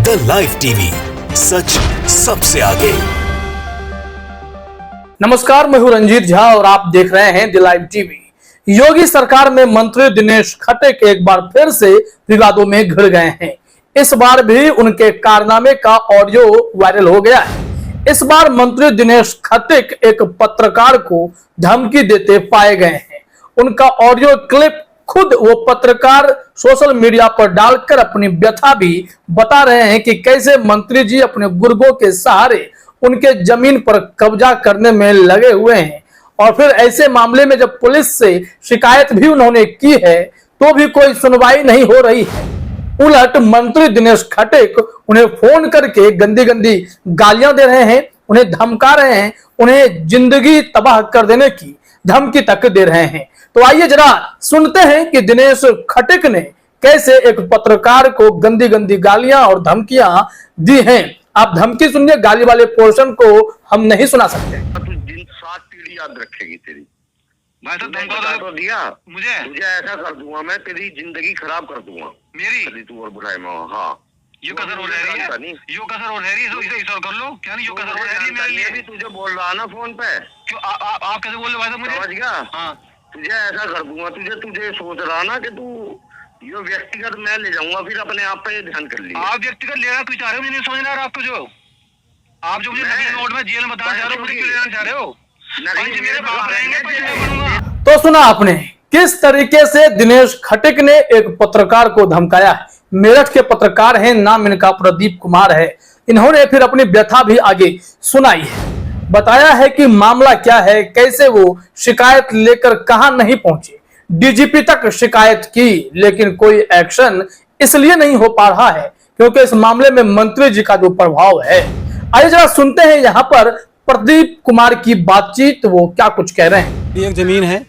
The live TV, सच सबसे आगे। नमस्कार, मैं हूं रंजीत झा और आप देख रहे हैं द लाइव टीवी। योगी सरकार में मंत्री दिनेश खटीक एक बार फिर से विवादों में घिर गए हैं। इस बार भी उनके कारनामे का ऑडियो वायरल हो गया है। इस बार मंत्री दिनेश खटीक एक पत्रकार को धमकी देते पाए गए हैं। उनका ऑडियो क्लिप खुद वो पत्रकार सोशल मीडिया पर डालकर अपनी व्यथा भी बता रहे हैं कि कैसे मंत्री जी अपने गुर्गों के सहारे उनके जमीन पर कब्जा करने में लगे हुए हैं। और फिर ऐसे मामले में जब पुलिस से शिकायत भी उन्होंने की है तो भी कोई सुनवाई नहीं हो रही है। उलट मंत्री दिनेश खटीक उन्हें फोन करके गंदी गंदी गालियां दे रहे हैं, उन्हें धमका रहे हैं, उन्हें जिंदगी तबाह कर देने की धमकी तक दे रहे हैं। तो आइए जरा सुनते हैं कि दिनेश खटीक ने कैसे एक पत्रकार को गंदी गंदी गालियां और धमकियां दी हैं। आप धमकी सुनिए, गाली वाले पोर्शन को हम नहीं सुना सकते। तू दिन 7 पीढ़ी याद रखेगी तेरी। मैं तो धमका तो दिया मुझे ऐसा कर दूंगा, मैं तेरी जिंदगी खराब कर दूंगा मेरी तू और बुराई में। हाँ यो कसर हो रही है, यो कसर हो रही है, इसे इशारा कर लो। क्या नहीं यो कसर हो रही है मेरे लिए? भी तुझे बोल रहा ना फोन पे। क्यों आप कैसे बोल रहे भाई साहब मुझे? समझ गया? हाँ, तुझे ऐसा कर दूंगा, तुझे सोच रहा ना कि तू यो व्यक्तिगत मैं ले जाऊंगा, फिर अपने आप पे ध्यान कर लिया। आप व्यक्तिगत लेना क्यों चाह रहे हो? मुझे नहीं समझ रहा आपको। जो आप जो मुझे नोट में जेल में बताना चाह रहे हो, मुझे क्यों लेना चाह रहे हो? मेरे बाप रहेंगे तो सुना आपने किस तरीके से दिनेश खटीक ने एक पत्रकार को धमकाया है। मेरठ के पत्रकार हैं, नाम इनका प्रदीप कुमार है। इन्होंने फिर अपनी व्यथा भी आगे सुनाई है, बताया है कि मामला क्या है, कैसे वो शिकायत लेकर कहां नहीं पहुंचे। डीजीपी तक शिकायत की लेकिन कोई एक्शन इसलिए नहीं हो पा रहा है क्योंकि इस मामले में मंत्री जी का जो प्रभाव है। आइए जरा सुनते हैं यहाँ पर प्रदीप कुमार की बातचीत, वो क्या कुछ कह रहे हैं। ये एक जमीन है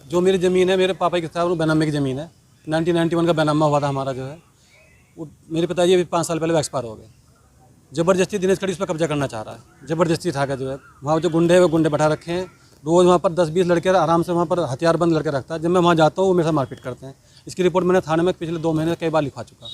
जो मेरी ज़मीन है, मेरे पापा के साथ बैनामे की ज़मीन है। 1991 का बैनामा हुआ था हमारा जो है। वो मेरे पिताजी अभी 5 साल पहले एक्सपायर हो गए। ज़बरदस्ती दिनेश खटीक उस पर कब्जा करना चाह रहा है। ज़बरदस्ती था जो है, वहाँ जो गुंडे हैं वो गुंडे बैठा रखे हैं। रोज़ वहाँ पर 10-20 लड़के आराम से वहाँ पर हथियार बंद लड़के रखता है। जब मैं वहाँ जाता हूँ वो मेरे साथ मारपीट करते हैं। इसकी रिपोर्ट मैंने थाने में पिछले 2 महीने कई बार लिखा चुका।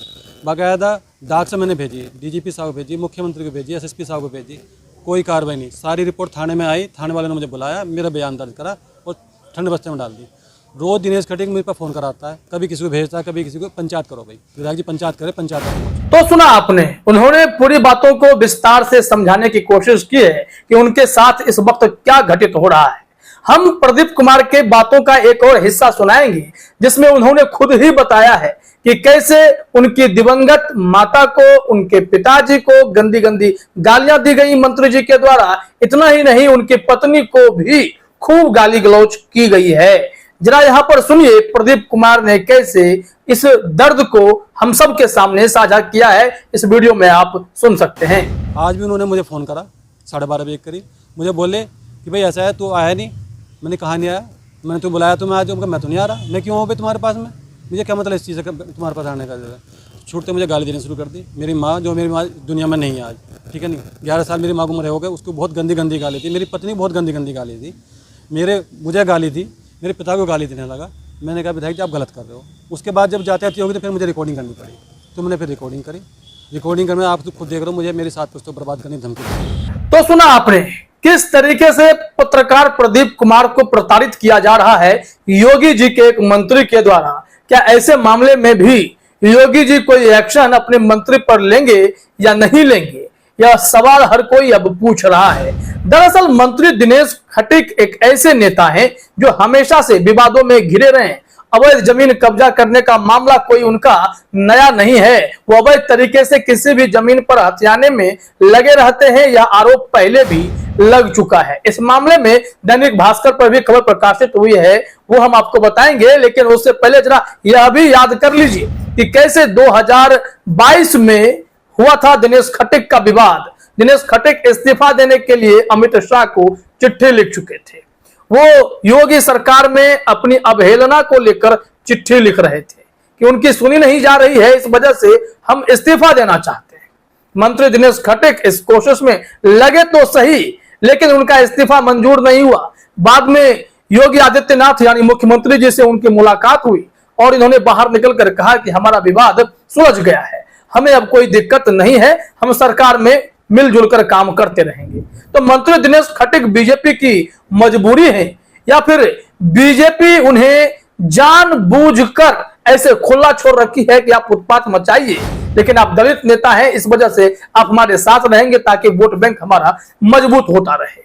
बाकायदा डाक से मैंने भेजी, डीजीपी साहब को भेजी, मुख्यमंत्री को भेजी, एसएसपी साहब को भेजी, कोई कार्रवाई नहीं। सारी रिपोर्ट थाने में आई, थाने वाले ने मुझे बुलाया, मेरा बयान दर्ज करा और ठंडे बस्ते में डाल दी। रोज़ दिनेश खटीक मेरे पर फ़ोन कराता है, कभी किसी को भेजता है, कभी किसी को। पंचायत करो भाई, विधायक जी पंचायत करे, पंचायत करो। तो सुना आपने, उन्होंने पूरी बातों को विस्तार से समझाने की कोशिश की है कि उनके साथ इस वक्त क्या घटित हो रहा है। हम प्रदीप कुमार के बातों का एक और हिस्सा सुनाएंगे जिसमें उन्होंने खुद ही बताया है कि कैसे उनकी दिवंगत माता को, उनके पिताजी को गंदी गंदी गालियां दी गई मंत्री जी के द्वारा। इतना ही नहीं, उनकी पत्नी को भी खूब गाली गलौज की गई है। जरा यहाँ पर सुनिए प्रदीप कुमार ने कैसे इस दर्द को हम सब के सामने साझा किया है। इस वीडियो में आप सुन सकते हैं। आज भी उन्होंने मुझे फ़ोन करा 12:30 बजे करीब, मुझे बोले कि भाई ऐसा है, तू आया नहीं। मैंने कहा नहीं आया, मैंने तो बुलाया तो मैं आ जाऊँगा। मैं तो नहीं आ रहा, मैं क्यों आऊँ भाई तुम्हारे पास में? मुझे क्या मतलब इस चीज़ का तुम्हारे पास आने का? जो है छूटते मुझे गाली देनी शुरू कर दी। मेरी माँ, जो मेरी माँ दुनिया में नहीं है आज, ठीक है नहीं, 11 साल मेरी माँ को उम्र हो गए, उसको बहुत गंदी गंदी गाली थी। मेरी पत्नी बहुत गंदी गंदी गाली थी, मुझे गाली थी, मेरे पिता को गाली देने लगा। मैंने कहा विधायक जी आप गलत कर रहे हो। उसके बाद जब जाते आती होगी तो फिर मुझे रिकॉर्डिंग करनी पड़ी, तो मैंने फिर रिकॉर्डिंग करी। रिकॉर्डिंग करने आप तो खुद देख रहे हो, मुझे मेरे साथ कुछ तो बर्बाद करने की धमकी दी। तो सुना आपने किस तरीके से पत्रकार प्रदीप कुमार को प्रताड़ित किया जा रहा है योगी जी के एक मंत्री के द्वारा। क्या ऐसे मामले में भी योगी जी कोई एक्शन अपने मंत्री पर लेंगे या नहीं लेंगे, यह सवाल हर कोई अब पूछ रहा है। दरअसल मंत्री दिनेश खटीक एक ऐसे नेता हैं जो हमेशा से विवादों में घिरे रहे हैं। अवैध जमीन कब्जा करने का मामला कोई उनका नया नहीं है। वो अवैध तरीके से किसी भी जमीन पर हथियाने में लगे रहते हैं, यह आरोप पहले भी लग चुका है। इस मामले में दैनिक भास्कर पर भी खबर प्रकाशित हुई है, वो हम आपको बताएंगे। लेकिन उससे पहले जरा यह भी याद कर लीजिए कि कैसे 2022 में हुआ था दिनेश खटीक का विवाद। दिनेश खटीक इस्तीफा देने के लिए अमित शाह को चिट्ठी लिख चुके थे। वो योगी सरकार में अपनी अवहेलना को लेकर चिट्ठी लिख रहे थे कि उनकी सुनी नहीं जा रही है, इस वजह से हम इस्तीफा देना चाहते हैं। मंत्री दिनेश खटीक इस कोशिश में लगे तो सही, लेकिन उनका इस्तीफा मंजूर नहीं हुआ। बाद में योगी आदित्यनाथ यानी मुख्यमंत्री जी से उनकी मुलाकात हुई और इन्होंने बाहर निकलकर कहा कि हमारा विवाद सुलझ गया है, हमें अब कोई दिक्कत नहीं है, हम सरकार में मिलजुल कर काम करते रहेंगे। तो मंत्री दिनेश खटीक बीजेपी की मजबूरी है या फिर बीजेपी उन्हें जानबूझकर ऐसे खुला छोड़ रखी है कि आप उत्पात मचाइए, लेकिन आप दलित नेता हैं, इस वजह से आप हमारे साथ रहेंगे ताकि वोट बैंक हमारा मजबूत होता रहे।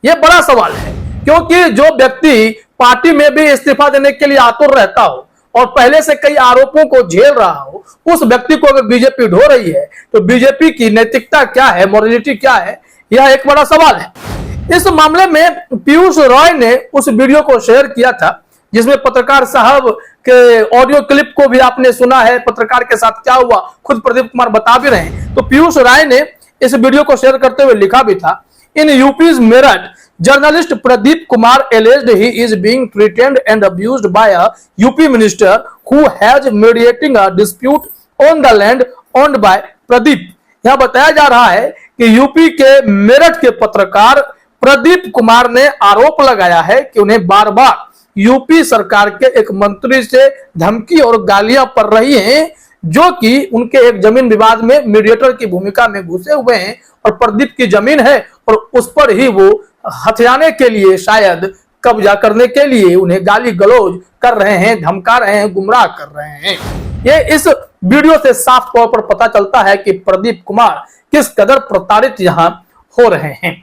यह बड़ा सवाल है, क्योंकि जो व्यक्ति पार्टी में भी इस्तीफा देने के लिए आतुर रहता हो और पहले से कई आरोपों को झेल रहा हो, उस व्यक्ति को अगर बीजेपी ढो रही है तो बीजेपी की नैतिकता क्या है, मोरालिटी क्या है, यह एक बड़ा सवाल है। इस मामले में पीयूष रॉय ने उस वीडियो को शेयर किया था जिसमें पत्रकार साहब के ऑडियो क्लिप को भी आपने सुना है, पत्रकार के साथ क्या हुआ खुद प्रदीप कुमार बता भी रहे हैं। तो पीयूष राय ने इस वीडियो को शेयर करते हुए लिखा भी था, इन यूपीज Meerut journalist Pradeep Kumar alleged he is being threatened and abused by a UP minister who has mediating a dispute on the land owned by Pradeep। यह बताया जा रहा है कि यूपी के मेरठ के पत्रकार प्रदीप कुमार ने आरोप लगाया है कि उन्हें बार बार यूपी सरकार के एक मंत्री से धमकी और गालियां पड़ रही हैं, जो कि उनके एक जमीन विवाद में मीडिएटर की भूमिका में घुसे हुए हैं और प्रदीप की जमीन है और उस पर ही वो हथियाने के लिए, शायद कब्जा करने के लिए उन्हें गाली गलौज कर रहे हैं, धमका रहे हैं, गुमराह कर रहे हैं। ये इस वीडियो से साफ तौर पर पता चलता है कि प्रदीप कुमार किस कदर प्रताड़ित यहां हो रहे हैं।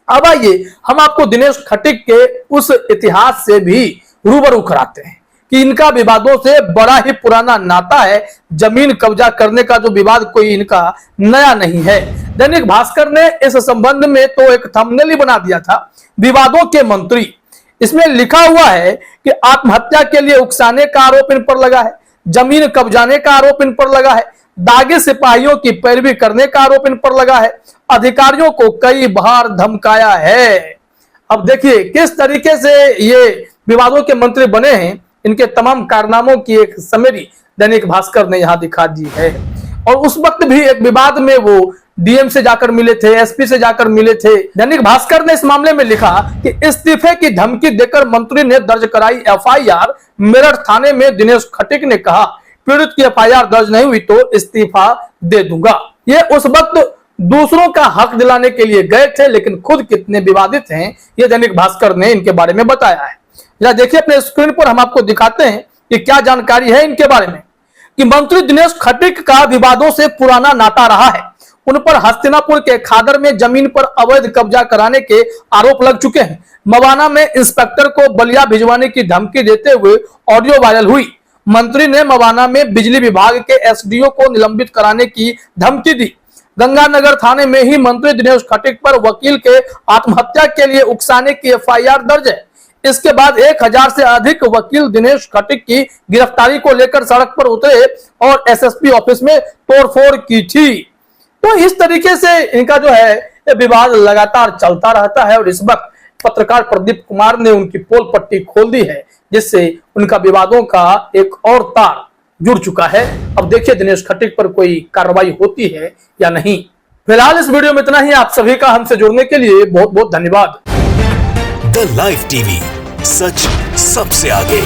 अब आइए हम आपको दिनेश खटीक के उस इतिहास से भी रूबरू कराते हैं कि इनका विवादों से बड़ा ही पुराना नाता है। जमीन कब्जा करने का जो विवाद कोई इनका नया नहीं है। दैनिक भास्कर ने इस संबंध में तो एक थंबनेल ही बना दिया था, विवादों के मंत्री। इसमें लिखा हुआ है कि आत्महत्या के लिए उकसाने का आरोप इन पर लगा है, जमीन कब्जाने का आरोप इन पर लगा है, दागे सिपाहियों की पैरवी करने का आरोप इन पर लगा है, अधिकारियों को कई बार धमकाया है। अब देखिए किस तरीके से ये विवादों के मंत्री बने हैं, इनके तमाम कारनामों की एक समरी दैनिक भास्कर ने यहां दिखा दी है। और उस वक्त भी एक विवाद में वो डीएम से जाकर मिले थे, एसपी से जाकर मिले थे। दैनिक भास्कर ने इस मामले में लिखा कि इस्तीफे की धमकी देकर मंत्री ने दर्ज कराई एफआईआर। मेरठ थाने में दिनेश खटीक ने कहा पीड़ित की एफआईआर दर्ज नहीं हुई तो इस्तीफा दे दूंगा। ये उस वक्त दूसरों का हक दिलाने के लिए गए थे, लेकिन खुद कितने विवादित हैं ये दैनिक भास्कर ने इनके बारे में बताया है। या देखिए अपने स्क्रीन पर हम आपको दिखाते हैं कि क्या जानकारी है इनके बारे में। कि मंत्री दिनेश खटीक का विवादों से पुराना नाता रहा है। उन पर हस्तिनापुर के खादर में जमीन पर अवैध कब्जा कराने के आरोप लग चुके हैं। मवाना में इंस्पेक्टर को बलिया भिजवाने की धमकी देते हुए ऑडियो वायरल हुई। मंत्री ने मवाना में बिजली विभाग के एसडीओ को निलंबित कराने की धमकी दी। गंगानगर थाने में ही मंत्री दिनेश खटीक पर वकील के आत्महत्या के लिए उकसाने की एफआईआर दर्ज है। इसके बाद 1000 से अधिक वकील दिनेश खटीक की गिरफ्तारी को लेकर सड़क पर उतरे और एसएसपी ऑफिस में तोड़फोड़ की थी। तो इस तरीके से इनका जो है ये विवाद लगातार चलता रहता है और इस वक्त पत्रकार प्रदीप कुमार ने उनकी पोल पट्टी खोल दी है, जिससे उनका विवादों का एक और तार जुड़ चुका है। अब देखिए दिनेश खटीक पर कोई कार्रवाई होती है या नहीं। फिलहाल इस वीडियो में इतना ही। आप सभी का हमसे जुड़ने के लिए बहुत बहुत धन्यवाद। द लाइव टीवी, सच सबसे आगे।